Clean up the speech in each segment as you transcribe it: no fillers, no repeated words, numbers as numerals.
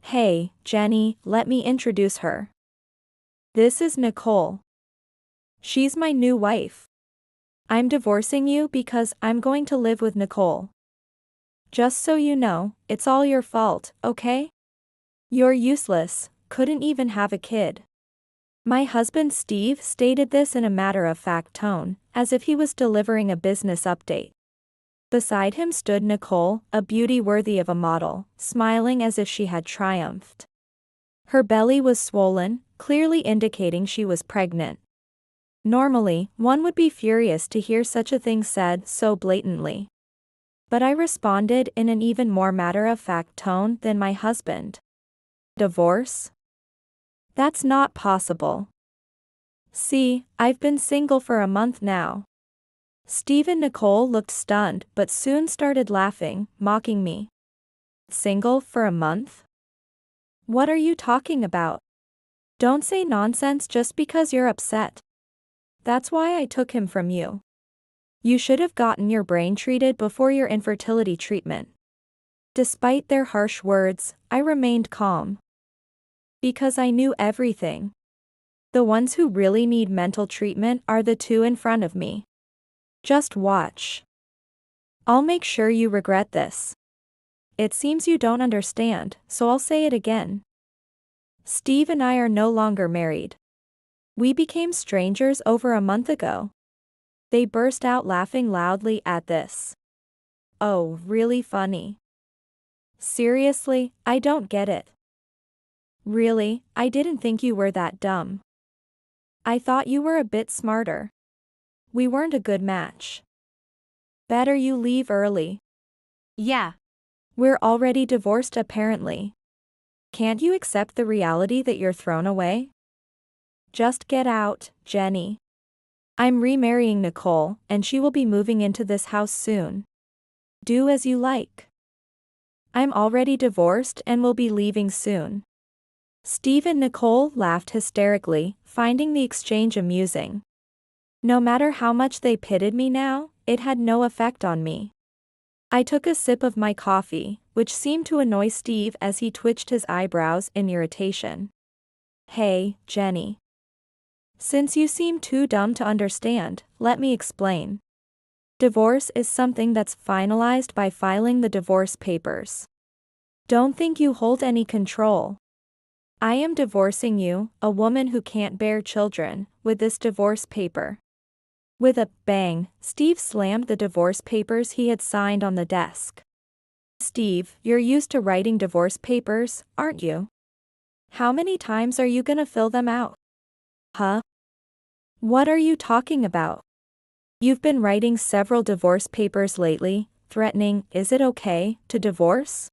Hey, Jenny, let me introduce her. This is Nicole. She's my new wife. I'm divorcing you because I'm going to live with Nicole. Just so you know, it's all your fault, okay? You're useless, couldn't even have a kid. My husband Steve stated this in a matter-of-fact tone, as if he was delivering a business update. Beside him stood Nicole, a beauty worthy of a model, smiling as if she had triumphed. Her belly was swollen, clearly indicating she was pregnant. Normally, one would be furious to hear such a thing said so blatantly. But I responded in an even more matter-of-fact tone than my husband. Divorce? That's not possible. See, I've been single for a month now. Steve and Nicole looked stunned but soon started laughing, mocking me. Single for a month? What are you talking about? Don't say nonsense just because you're upset. That's why I took him from you. You should have gotten your brain treated before your infertility treatment. Despite their harsh words, I remained calm. Because I knew everything. The ones who really need mental treatment are the two in front of me. Just watch. I'll make sure you regret this. It seems you don't understand, so I'll say it again. Steve and I are no longer married. We became strangers over a month ago. They burst out laughing loudly at this. Oh, really funny. Seriously, I don't get it. Really, I didn't think you were that dumb. I thought you were a bit smarter. We weren't a good match. Better you leave early. Yeah. We're already divorced apparently. Can't you accept the reality that you're thrown away? Just get out, Jenny. I'm remarrying Nicole, and she will be moving into this house soon. Do as you like. I'm already divorced and will be leaving soon. Steve and Nicole laughed hysterically, finding the exchange amusing. No matter how much they pitied me now, it had no effect on me. I took a sip of my coffee, which seemed to annoy Steve as he twitched his eyebrows in irritation. Hey, Jenny. Since you seem too dumb to understand, let me explain. Divorce is something that's finalized by filing the divorce papers. Don't think you hold any control. I am divorcing you, a woman who can't bear children, with this divorce paper. With a bang, Steve slammed the divorce papers he had signed on the desk. Steve, you're used to writing divorce papers, aren't you? How many times are you gonna fill them out? Huh? What are you talking about? You've been writing several divorce papers lately, threatening, is it okay, to divorce?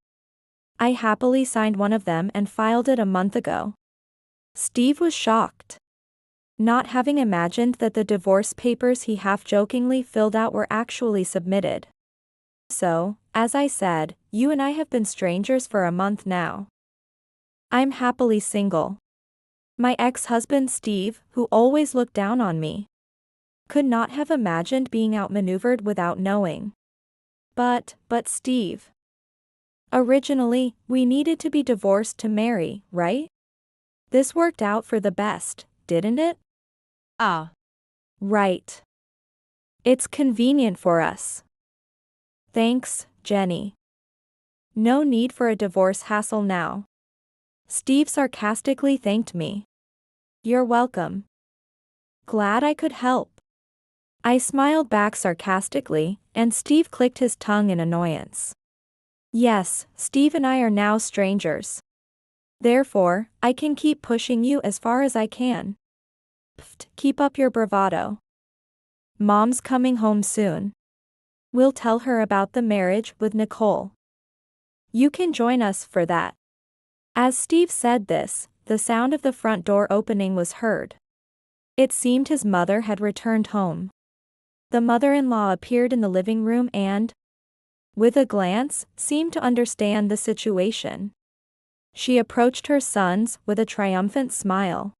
I happily signed one of them and filed it a month ago. Steve was shocked. Not having imagined that the divorce papers he half-jokingly filled out were actually submitted. So, as I said, you and I have been strangers for a month now. I'm happily single. My ex-husband Steve, who always looked down on me, could not have imagined being outmaneuvered without knowing. But Steve. Originally, we needed to be divorced to marry, right? This worked out for the best, didn't it? Ah. Right. It's convenient for us. Thanks, Jenny. No need for a divorce hassle now. Steve sarcastically thanked me. You're welcome. Glad I could help. I smiled back sarcastically, and Steve clicked his tongue in annoyance. Yes, Steve and I are now strangers. Therefore, I can keep pushing you as far as I can. Pfft, keep up your bravado. Mom's coming home soon. We'll tell her about the marriage with Nicole. You can join us for that. As Steve said this, the sound of the front door opening was heard. It seemed his mother had returned home. The mother-in-law appeared in the living room and, with a glance, seemed to understand the situation. She approached her sons with a triumphant smile.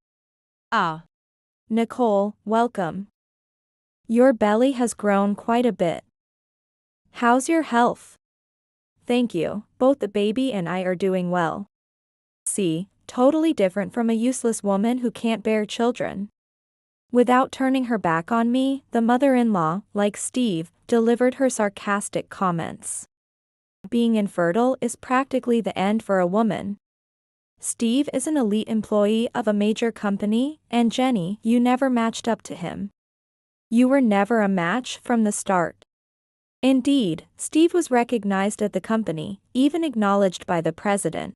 Ah. Nicole, welcome. Your belly has grown quite a bit. How's your health? Thank you, both the baby and I are doing well. See, totally different from a useless woman who can't bear children. Without turning her back on me, the mother-in-law, like Steve, delivered her sarcastic comments. Being infertile is practically the end for a woman. Steve is an elite employee of a major company, and Jenny, you never matched up to him. You were never a match from the start. Indeed, Steve was recognized at the company, even acknowledged by the president.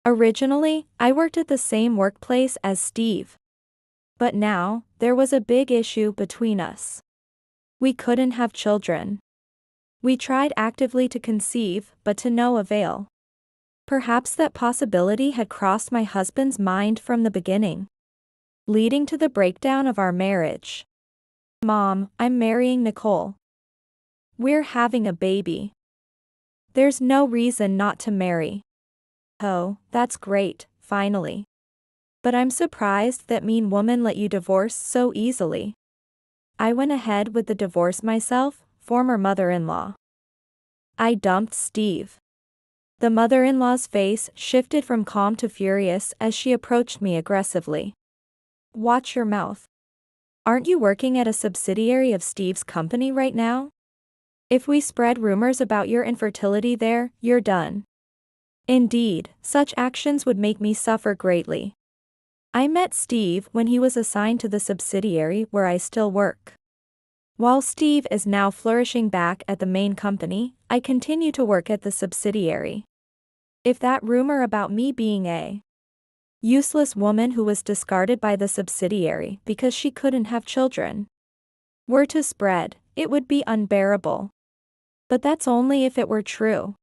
Originally, I worked at the same workplace as Steve. But now, there was a big issue between us. We couldn't have children. We tried actively to conceive, but to no avail. Perhaps that possibility had crossed my husband's mind from the beginning, leading to the breakdown of our marriage. Mom, I'm marrying Nicole. We're having a baby. There's no reason not to marry. Oh, that's great, finally. But I'm surprised that mean woman let you divorce so easily. I went ahead with the divorce myself, former mother-in-law. I dumped Steve. The mother-in-law's face shifted from calm to furious as she approached me aggressively. Watch your mouth. Aren't you working at a subsidiary of Steve's company right now? If we spread rumors about your infertility there, you're done. Indeed, such actions would make me suffer greatly. I met Steve when he was assigned to the subsidiary where I still work. While Steve is now flourishing back at the main company, I continue to work at the subsidiary. If that rumor about me being a useless woman who was discarded by the subsidiary because she couldn't have children were to spread, it would be unbearable. But that's only if it were true.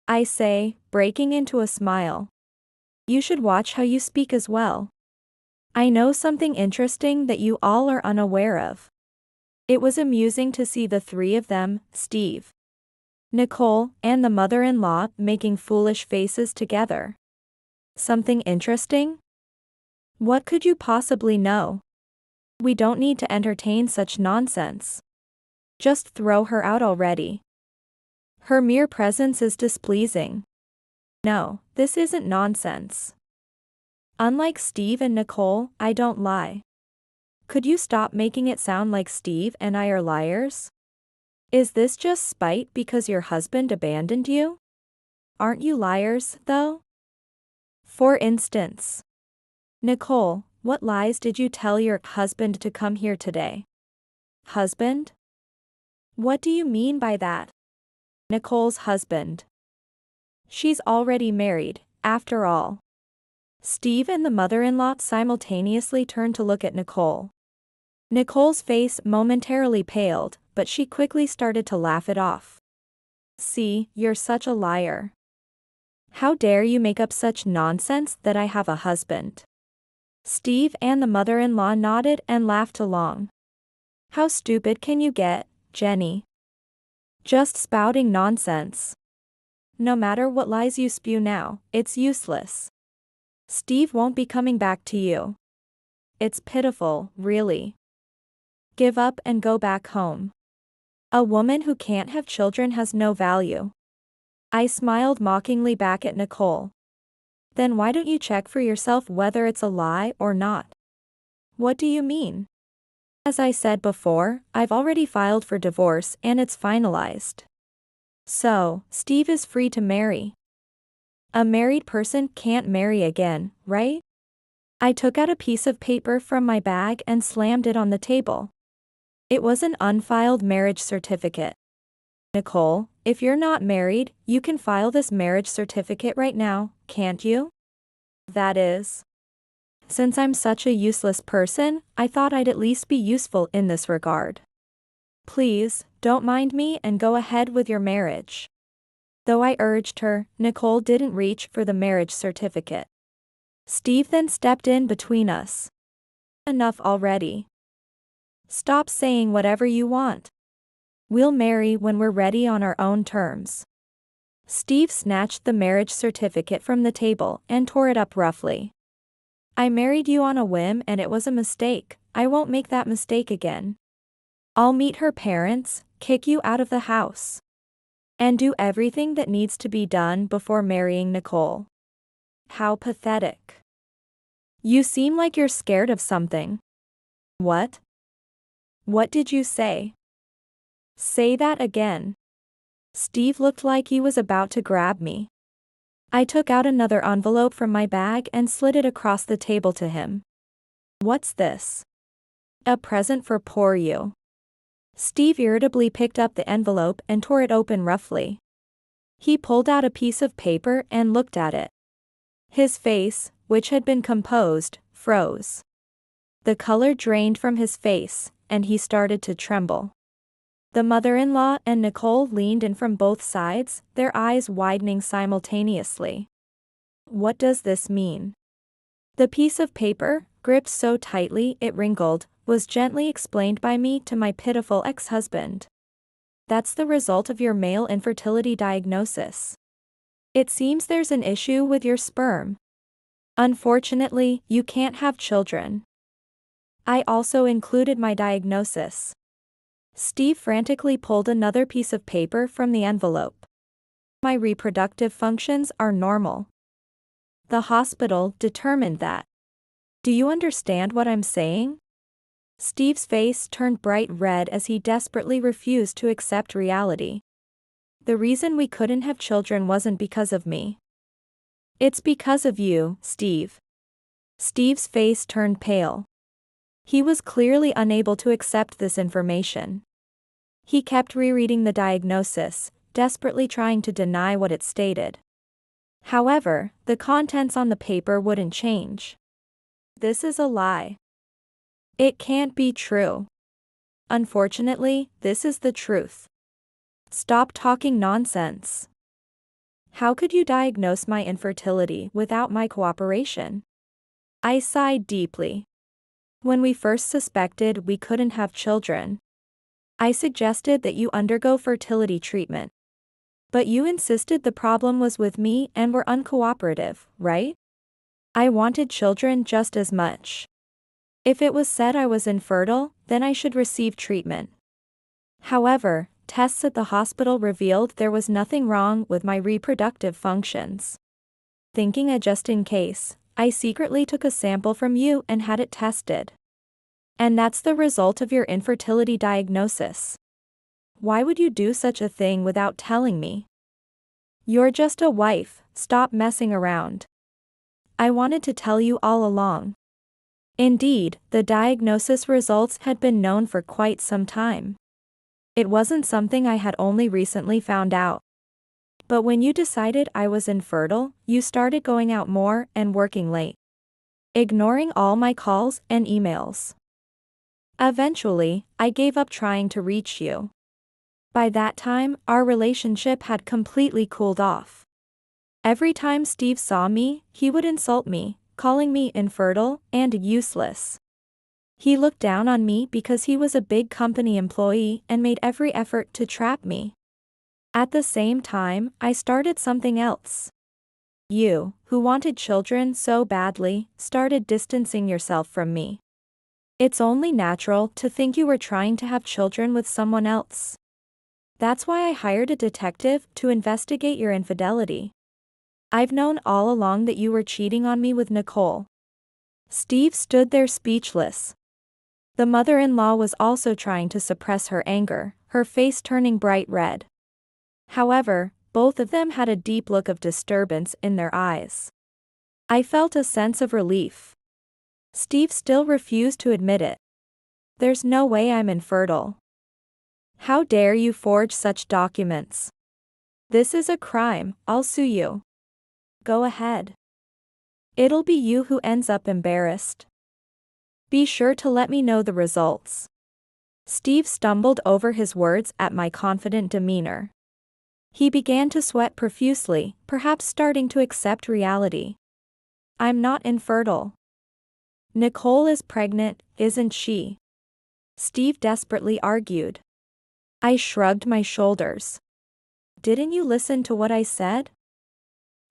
I say, breaking into a smile. You should watch how you speak as well. I know something interesting that you all are unaware of. It was amusing to see the three of them, Steve, Nicole, and the mother-in-law, making foolish faces together. Something interesting? What could you possibly know? We don't need to entertain such nonsense. Just throw her out already. Her mere presence is displeasing. No, this isn't nonsense. Unlike Steve and Nicole, I don't lie. Could you stop making it sound like Steve and I are liars? Is this just spite because your husband abandoned you? Aren't you liars, though? For instance, Nicole, what lies did you tell your husband to come here today? Husband? What do you mean by that? Nicole's husband. She's already married, after all. Steve and the mother-in-law simultaneously turned to look at Nicole. Nicole's face momentarily paled, but she quickly started to laugh it off. See, you're such a liar. How dare you make up such nonsense that I have a husband? Steve and the mother-in-law nodded and laughed along. How stupid can you get, Jenny? Just spouting nonsense. No matter what lies you spew now, it's useless. Steve won't be coming back to you. It's pitiful, really. Give up and go back home. A woman who can't have children has no value. I smiled mockingly back at Nicole. Then why don't you check for yourself whether it's a lie or not? What do you mean? As I said before, I've already filed for divorce and it's finalized. So, Steve is free to marry. A married person can't marry again, right? I took out a piece of paper from my bag and slammed it on the table. It was an unfiled marriage certificate. Nicole, if you're not married, you can file this marriage certificate right now, can't you? That is. Since I'm such a useless person, I thought I'd at least be useful in this regard. Please, don't mind me and go ahead with your marriage. Though I urged her, Nicole didn't reach for the marriage certificate. Steve then stepped in between us. Enough already. Stop saying whatever you want. We'll marry when we're ready on our own terms. Steve snatched the marriage certificate from the table and tore it up roughly. I married you on a whim and it was a mistake. I won't make that mistake again. I'll meet her parents, kick you out of the house, and do everything that needs to be done before marrying Nicole. How pathetic. You seem like you're scared of something. What? What did you say? Say that again. Steve looked like he was about to grab me. I took out another envelope from my bag and slid it across the table to him. What's this? A present for poor you. Steve irritably picked up the envelope and tore it open roughly. He pulled out a piece of paper and looked at it. His face, which had been composed, froze. The color drained from his face, and he started to tremble. The mother-in-law and Nicole leaned in from both sides, their eyes widening simultaneously. What does this mean? The piece of paper, gripped so tightly it wrinkled, was gently explained by me to my pitiful ex-husband. That's the result of your male infertility diagnosis. It seems there's an issue with your sperm. Unfortunately, you can't have children. I also included my diagnosis. Steve frantically pulled another piece of paper from the envelope. My reproductive functions are normal. The hospital determined that. Do you understand what I'm saying? Steve's face turned bright red as he desperately refused to accept reality. The reason we couldn't have children wasn't because of me. It's because of you, Steve. Steve's face turned pale. He was clearly unable to accept this information. He kept rereading the diagnosis, desperately trying to deny what it stated. However, the contents on the paper wouldn't change. This is a lie. It can't be true. Unfortunately, this is the truth. Stop talking nonsense. How could you diagnose my infertility without my cooperation? I sighed deeply. When we first suspected we couldn't have children, I suggested that you undergo fertility treatment. But you insisted the problem was with me and were uncooperative, right? I wanted children just as much. If it was said I was infertile, then I should receive treatment. However, tests at the hospital revealed there was nothing wrong with my reproductive functions. Thinking a just in case, I secretly took a sample from you and had it tested. And that's the result of your infertility diagnosis. Why would you do such a thing without telling me? You're just a wife, stop messing around. I wanted to tell you all along. Indeed, the diagnosis results had been known for quite some time. It wasn't something I had only recently found out. But when you decided I was infertile, you started going out more and working late, ignoring all my calls and emails. Eventually, I gave up trying to reach you. By that time, our relationship had completely cooled off. Every time Steve saw me, he would insult me, calling me infertile and useless. He looked down on me because he was a big company employee and made every effort to trap me. At the same time, I started something else. You, who wanted children so badly, started distancing yourself from me. It's only natural to think you were trying to have children with someone else. That's why I hired a detective to investigate your infidelity. I've known all along that you were cheating on me with Nicole. Steve stood there speechless. The mother-in-law was also trying to suppress her anger, her face turning bright red. However, both of them had a deep look of disturbance in their eyes. I felt a sense of relief. Steve still refused to admit it. There's no way I'm infertile. How dare you forge such documents? This is a crime, I'll sue you. Go ahead. It'll be you who ends up embarrassed. Be sure to let me know the results. Steve stumbled over his words at my confident demeanor. He began to sweat profusely, perhaps starting to accept reality. I'm not infertile. Nicole is pregnant, isn't she? Steve desperately argued. I shrugged my shoulders. Didn't you listen to what I said?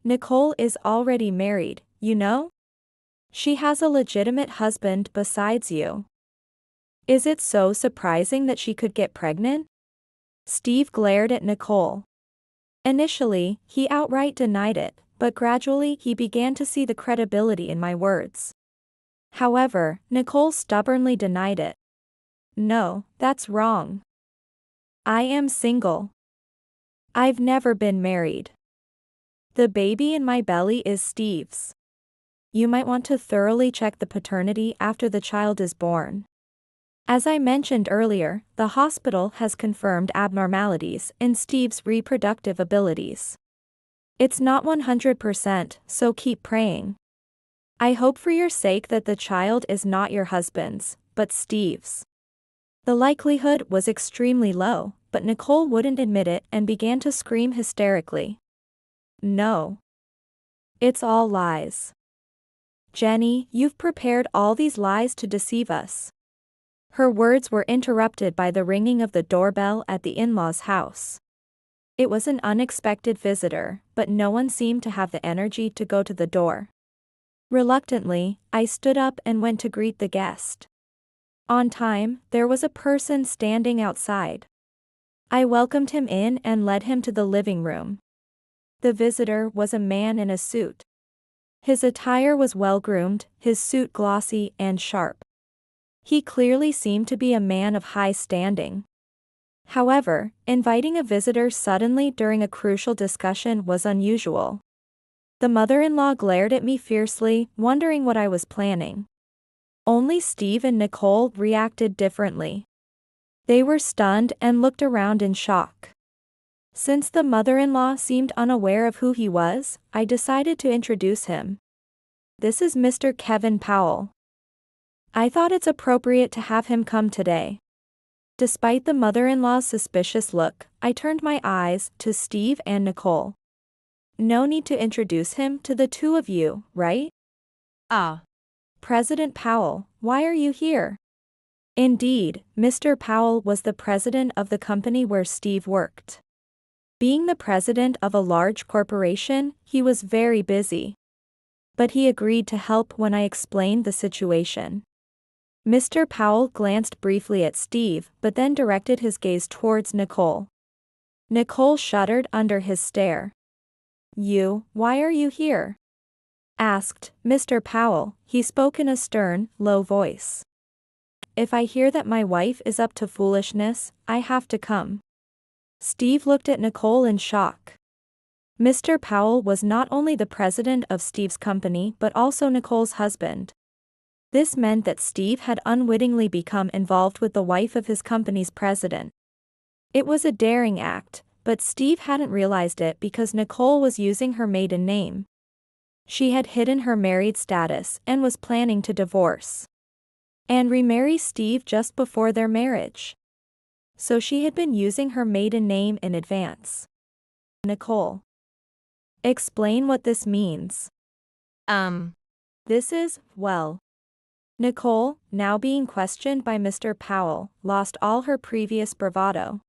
Nicole is already married, you know? She has a legitimate husband besides you. Is it so surprising that she could get pregnant? Steve glared at Nicole. Initially, he outright denied it, but gradually he began to see the credibility in my words. However, Nicole stubbornly denied it. No, that's wrong. I am single. I've never been married. The baby in my belly is Steve's. You might want to thoroughly check the paternity after the child is born. As I mentioned earlier, the hospital has confirmed abnormalities in Steve's reproductive abilities. It's not 100%, so keep praying. I hope for your sake that the child is not your husband's, but Steve's. The likelihood was extremely low, but Nicole wouldn't admit it and began to scream hysterically. No. It's all lies. Jenny, you've prepared all these lies to deceive us. Her words were interrupted by the ringing of the doorbell at the in-laws' house. It was an unexpected visitor, but no one seemed to have the energy to go to the door. Reluctantly, I stood up and went to greet the guest. On time, there was a person standing outside. I welcomed him in and led him to the living room. The visitor was a man in a suit. His attire was well-groomed, his suit glossy and sharp. He clearly seemed to be a man of high standing. However, inviting a visitor suddenly during a crucial discussion was unusual. The mother-in-law glared at me fiercely, wondering what I was planning. Only Steve and Nicole reacted differently. They were stunned and looked around in shock. Since the mother-in-law seemed unaware of who he was, I decided to introduce him. This is Mr. Kevin Powell. I thought it's appropriate to have him come today. Despite the mother-in-law's suspicious look, I turned my eyes to Steve and Nicole. No need to introduce him to the two of you, right? Ah. President Powell, why are you here? Indeed, Mr. Powell was the president of the company where Steve worked. Being the president of a large corporation, he was very busy. But he agreed to help when I explained the situation. Mr. Powell glanced briefly at Steve but then directed his gaze towards Nicole. Nicole shuddered under his stare. Why are you here? Asked Mr. Powell. He spoke in a stern, low voice. If I hear that my wife is up to foolishness, I have to come. Steve looked at Nicole in shock. Mr. Powell was not only the president of Steve's company but also Nicole's husband. This meant that Steve had unwittingly become involved with the wife of his company's president. It was a daring act, but Steve hadn't realized it because Nicole was using her maiden name. She had hidden her married status and was planning to divorce and remarry Steve just before their marriage. So she had been using her maiden name in advance. Nicole. Explain what this means. This is, well. Nicole, now being questioned by Mr. Powell, lost all her previous bravado.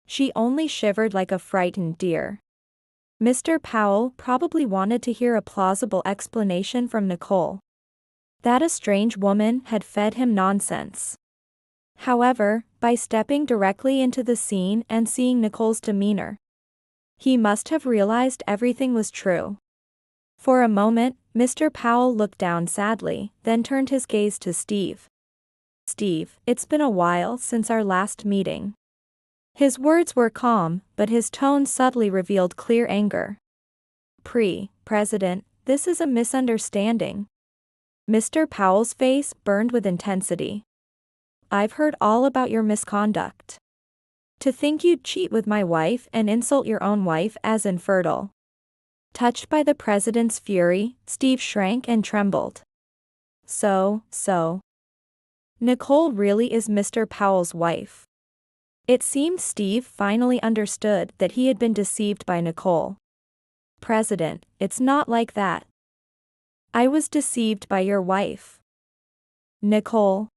She only shivered like a frightened deer. Mr. Powell probably wanted to hear a plausible explanation from Nicole. That a strange woman had fed him nonsense. However, by stepping directly into the scene and seeing Nicole's demeanor, he must have realized everything was true. For a moment, Mr. Powell looked down sadly, then turned his gaze to Steve. Steve, it's been a while since our last meeting. His words were calm, but his tone subtly revealed clear anger. President, this is a misunderstanding. Mr. Powell's face burned with intensity. I've heard all about your misconduct. To think you'd cheat with my wife and insult your own wife as infertile. Touched by the president's fury, Steve shrank and trembled. So. Nicole really is Mr. Powell's wife. It seemed Steve finally understood that he had been deceived by Nicole. President, it's not like that. I was deceived by your wife. Nicole.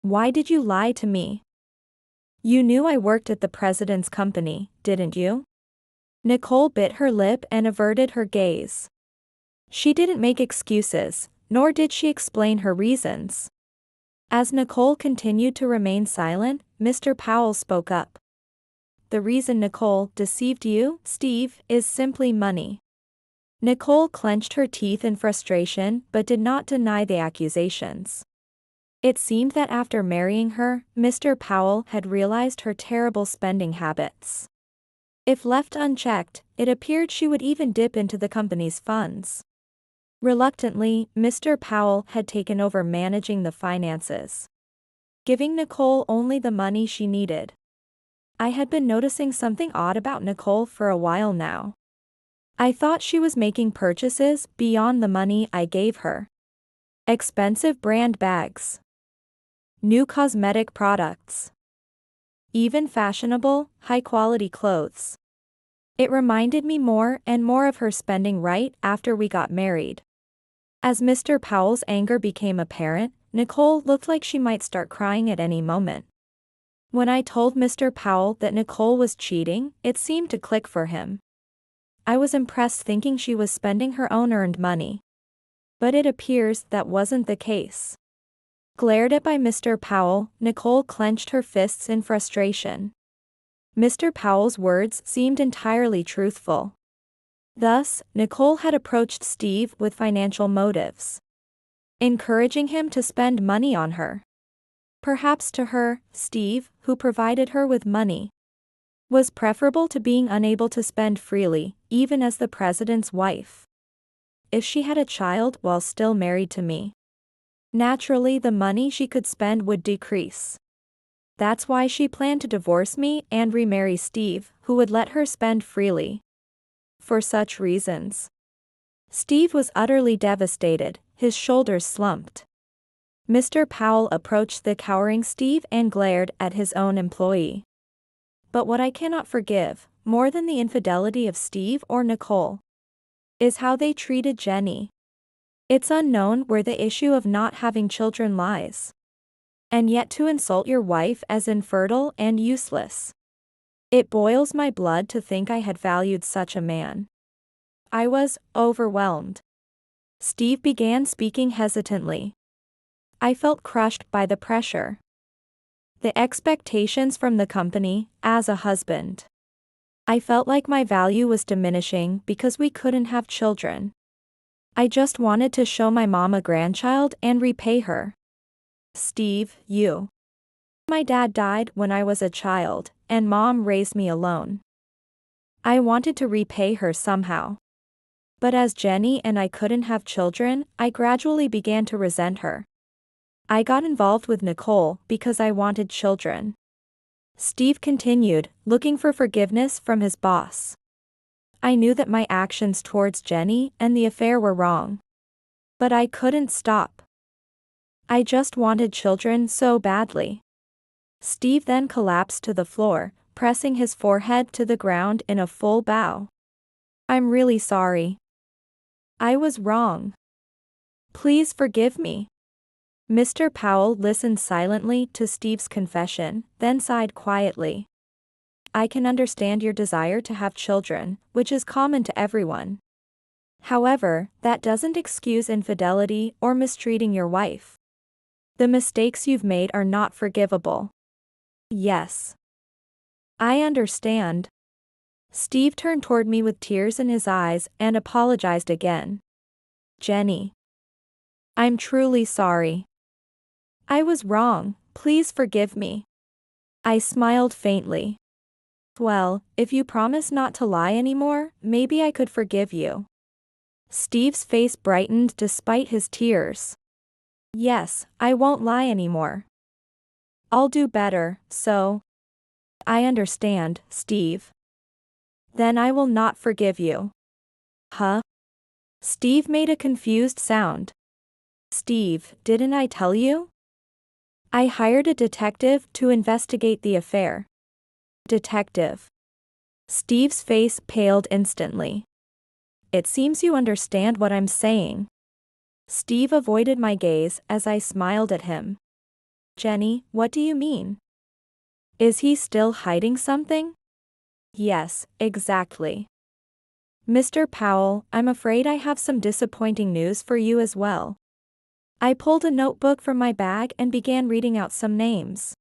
Why did you lie to me? You knew I worked at the president's company, didn't you? Nicole bit her lip and averted her gaze. She didn't make excuses, nor did she explain her reasons. As Nicole continued to remain silent, Mr. Powell spoke up. The reason Nicole deceived you, Steve, is simply money. Nicole clenched her teeth in frustration but did not deny the accusations. It seemed that after marrying her, Mr. Powell had realized her terrible spending habits. If left unchecked, it appeared she would even dip into the company's funds. Reluctantly, Mr. Powell had taken over managing the finances, giving Nicole only the money she needed. I had been noticing something odd about Nicole for a while now. I thought she was making purchases beyond the money I gave her. Expensive brand bags, new cosmetic products, even fashionable, high-quality clothes. It reminded me more and more of her spending right after we got married. As Mr. Powell's anger became apparent, Nicole looked like she might start crying at any moment. When I told Mr. Powell that Nicole was cheating, it seemed to click for him. I was impressed thinking she was spending her own earned money. But it appears that wasn't the case. Glared at by Mr. Powell, Nicole clenched her fists in frustration. Mr. Powell's words seemed entirely truthful. Thus, Nicole had approached Steve with financial motives, encouraging him to spend money on her. Perhaps to her, Steve, who provided her with money, was preferable to being unable to spend freely, even as the president's wife. If she had a child while still married to me, naturally the money she could spend would decrease. That's why she planned to divorce me and remarry Steve, who would let her spend freely. For such reasons, Steve was utterly devastated, his shoulders slumped. Mr. Powell approached the cowering Steve and glared at his own employee. But what I cannot forgive, more than the infidelity of Steve or Nicole, is how they treated Jenny. It's unknown where the issue of not having children lies. And yet to insult your wife as infertile and useless. It boils my blood to think I had valued such a man. I was overwhelmed. Steve began speaking hesitantly. I felt crushed by the pressure. The expectations from the company, as a husband. I felt like my value was diminishing because we couldn't have children. I just wanted to show my mom a grandchild and repay her. Steve, my dad died when I was a child, and Mom raised me alone. I wanted to repay her somehow. But as Jenny and I couldn't have children, I gradually began to resent her. I got involved with Nicole because I wanted children. Steve continued, looking for forgiveness from his boss. I knew that my actions towards Jenny and the affair were wrong. But I couldn't stop. I just wanted children so badly. Steve then collapsed to the floor, pressing his forehead to the ground in a full bow. I'm really sorry. I was wrong. Please forgive me. Mr. Powell listened silently to Steve's confession, then sighed quietly. I can understand your desire to have children, which is common to everyone. However, that doesn't excuse infidelity or mistreating your wife. The mistakes you've made are not forgivable. Yes. I understand. Steve turned toward me with tears in his eyes and apologized again. Jenny. I'm truly sorry. I was wrong, please forgive me. I smiled faintly. Well, if you promise not to lie anymore, maybe I could forgive you. Steve's face brightened despite his tears. Yes, I won't lie anymore. I'll do better, so. I understand, Steve. Then I will not forgive you. Huh? Steve made a confused sound. Steve, didn't I tell you? I hired a detective to investigate the affair. Detective. Steve's face paled instantly. It seems you understand what I'm saying. Steve avoided my gaze as I smiled at him. Jenny, what do you mean? Is he still hiding something? Yes, exactly. Mr. Powell, I'm afraid I have some disappointing news for you as well. I pulled a notebook from my bag and began reading out some names.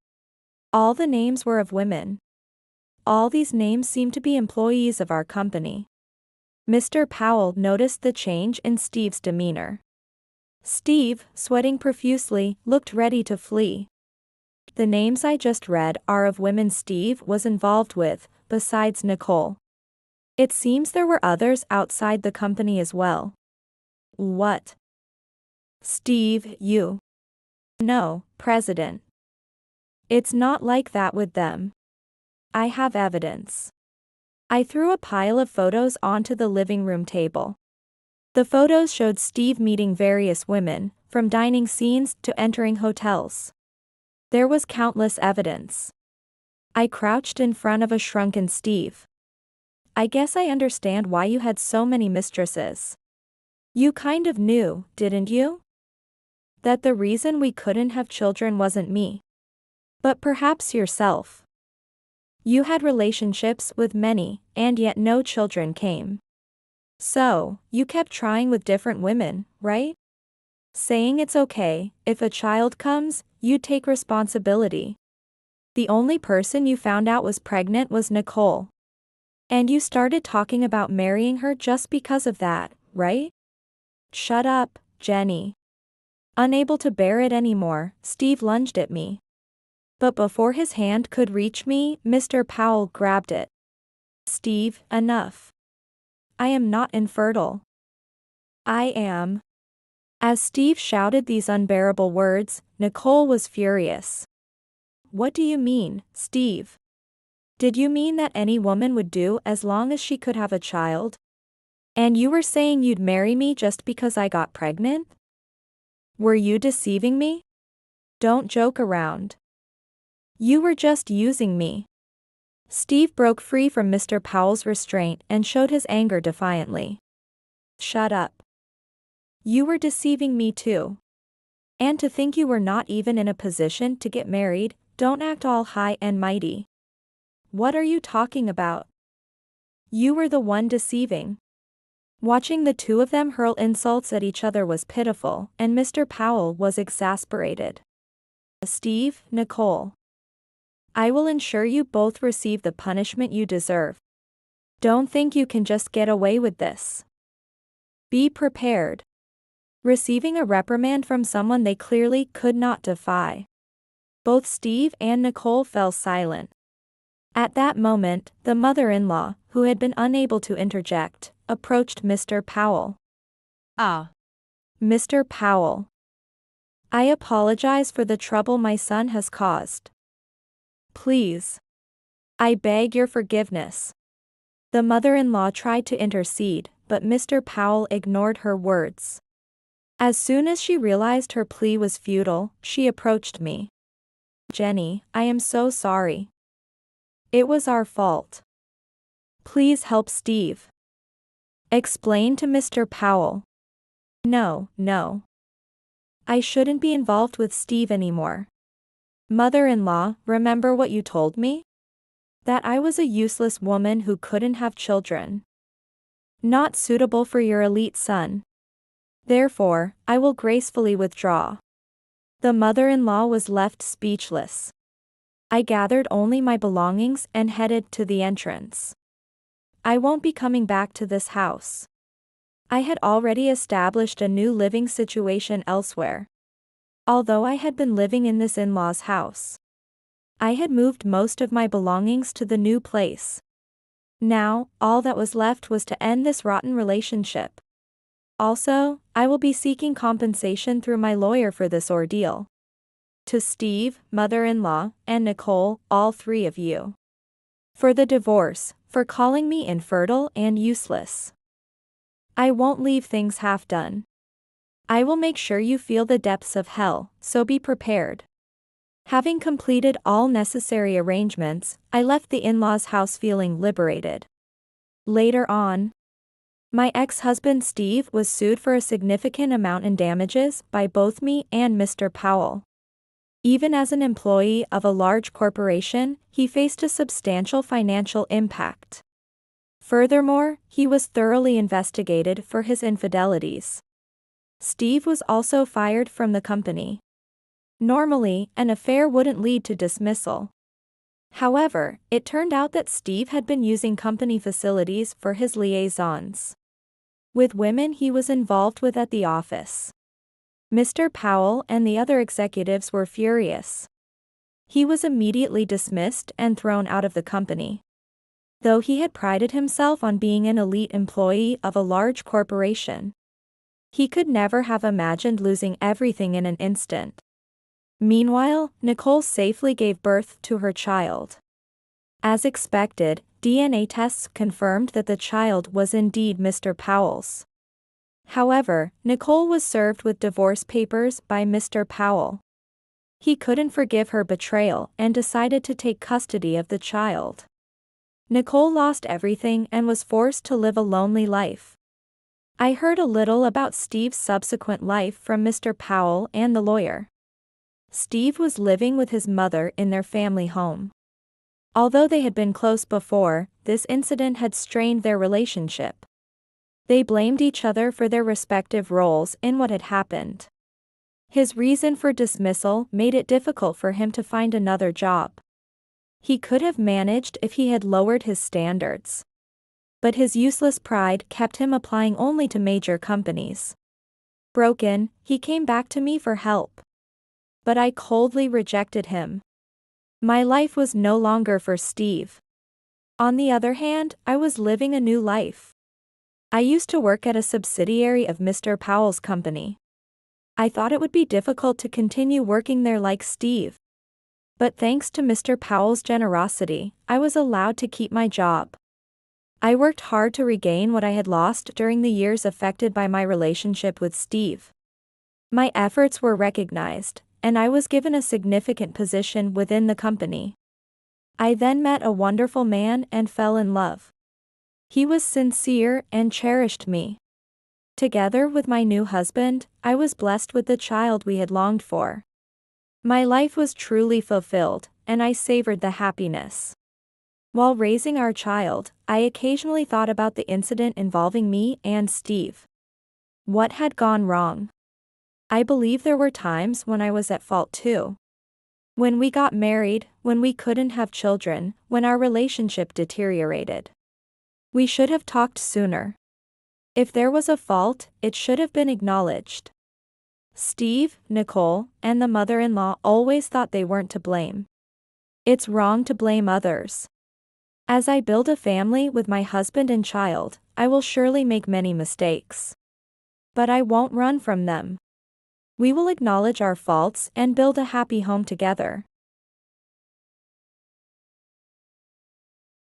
All the names were of women. All these names seemed to be employees of our company. Mr. Powell noticed the change in Steve's demeanor. Steve, sweating profusely, looked ready to flee. The names I just read are of women Steve was involved with, besides Nicole. It seems there were others outside the company as well. What? Steve, you? No, President. It's not like that with them. I have evidence. I threw a pile of photos onto the living room table. The photos showed Steve meeting various women, from dining scenes to entering hotels. There was countless evidence. I crouched in front of a shrunken Steve. I guess I understand why you had so many mistresses. You kind of knew, didn't you? That the reason we couldn't have children wasn't me. But perhaps yourself. You had relationships with many, and yet no children came. So, you kept trying with different women, right? Saying it's okay, if a child comes, you take responsibility. The only person you found out was pregnant was Nicole. And you started talking about marrying her just because of that, right? Shut up, Jenny. Unable to bear it anymore, Steve lunged at me. But before his hand could reach me, Mr. Powell grabbed it. Steve, enough. I am not infertile. I am. As Steve shouted these unbearable words, Nicole was furious. What do you mean, Steve? Did you mean that any woman would do as long as she could have a child? And you were saying you'd marry me just because I got pregnant? Were you deceiving me? Don't joke around. You were just using me. Steve broke free from Mr. Powell's restraint and showed his anger defiantly. Shut up. You were deceiving me too. And to think you were not even in a position to get married, don't act all high and mighty. What are you talking about? You were the one deceiving. Watching the two of them hurl insults at each other was pitiful, and Mr. Powell was exasperated. Steve, Nicole. I will ensure you both receive the punishment you deserve. Don't think you can just get away with this. Be prepared. Receiving a reprimand from someone they clearly could not defy. Both Steve and Nicole fell silent. At that moment, the mother-in-law, who had been unable to interject, approached Mr. Powell. Mr. Powell. I apologize for the trouble my son has caused. Please. I beg your forgiveness. The mother-in-law tried to intercede, but Mr. Powell ignored her words. As soon as she realized her plea was futile, she approached me. Jenny, I am so sorry. It was our fault. Please help Steve. Explain to Mr. Powell. No. I shouldn't be involved with Steve anymore. Mother-in-law, remember what you told me? That I was a useless woman who couldn't have children. Not suitable for your elite son. Therefore, I will gracefully withdraw. The mother-in-law was left speechless. I gathered only my belongings and headed to the entrance. I won't be coming back to this house. I had already established a new living situation elsewhere. Although I had been living in this in-law's house, I had moved most of my belongings to the new place. Now, all that was left was to end this rotten relationship. Also, I will be seeking compensation through my lawyer for this ordeal. To Steve, mother-in-law, and Nicole, all three of you. For the divorce, for calling me infertile and useless. I won't leave things half done. I will make sure you feel the depths of hell, so be prepared. Having completed all necessary arrangements, I left the in-laws' house feeling liberated. Later on, my ex-husband Steve was sued for a significant amount in damages by both me and Mr. Powell. Even as an employee of a large corporation, he faced a substantial financial impact. Furthermore, he was thoroughly investigated for his infidelities. Steve was also fired from the company. Normally, an affair wouldn't lead to dismissal. However, it turned out that Steve had been using company facilities for his liaisons with women he was involved with at the office. Mr. Powell and the other executives were furious. He was immediately dismissed and thrown out of the company. Though he had prided himself on being an elite employee of a large corporation, he could never have imagined losing everything in an instant. Meanwhile, Nicole safely gave birth to her child. As expected, DNA tests confirmed that the child was indeed Mr. Powell's. However, Nicole was served with divorce papers by Mr. Powell. He couldn't forgive her betrayal and decided to take custody of the child. Nicole lost everything and was forced to live a lonely life. I heard a little about Steve's subsequent life from Mr. Powell and the lawyer. Steve was living with his mother in their family home. Although they had been close before, this incident had strained their relationship. They blamed each other for their respective roles in what had happened. His reason for dismissal made it difficult for him to find another job. He could have managed if he had lowered his standards. But his useless pride kept him applying only to major companies. Broken, he came back to me for help. But I coldly rejected him. My life was no longer for Steve. On the other hand, I was living a new life. I used to work at a subsidiary of Mr. Powell's company. I thought it would be difficult to continue working there like Steve. But thanks to Mr. Powell's generosity, I was allowed to keep my job. I worked hard to regain what I had lost during the years affected by my relationship with Steve. My efforts were recognized, and I was given a significant position within the company. I then met a wonderful man and fell in love. He was sincere and cherished me. Together with my new husband, I was blessed with the child we had longed for. My life was truly fulfilled, and I savored the happiness. While raising our child, I occasionally thought about the incident involving me and Steve. What had gone wrong? I believe there were times when I was at fault too. When we got married, when we couldn't have children, when our relationship deteriorated. We should have talked sooner. If there was a fault, it should have been acknowledged. Steve, Nicole, and the mother-in-law always thought they weren't to blame. It's wrong to blame others. As I build a family with my husband and child, I will surely make many mistakes. But I won't run from them. We will acknowledge our faults and build a happy home together.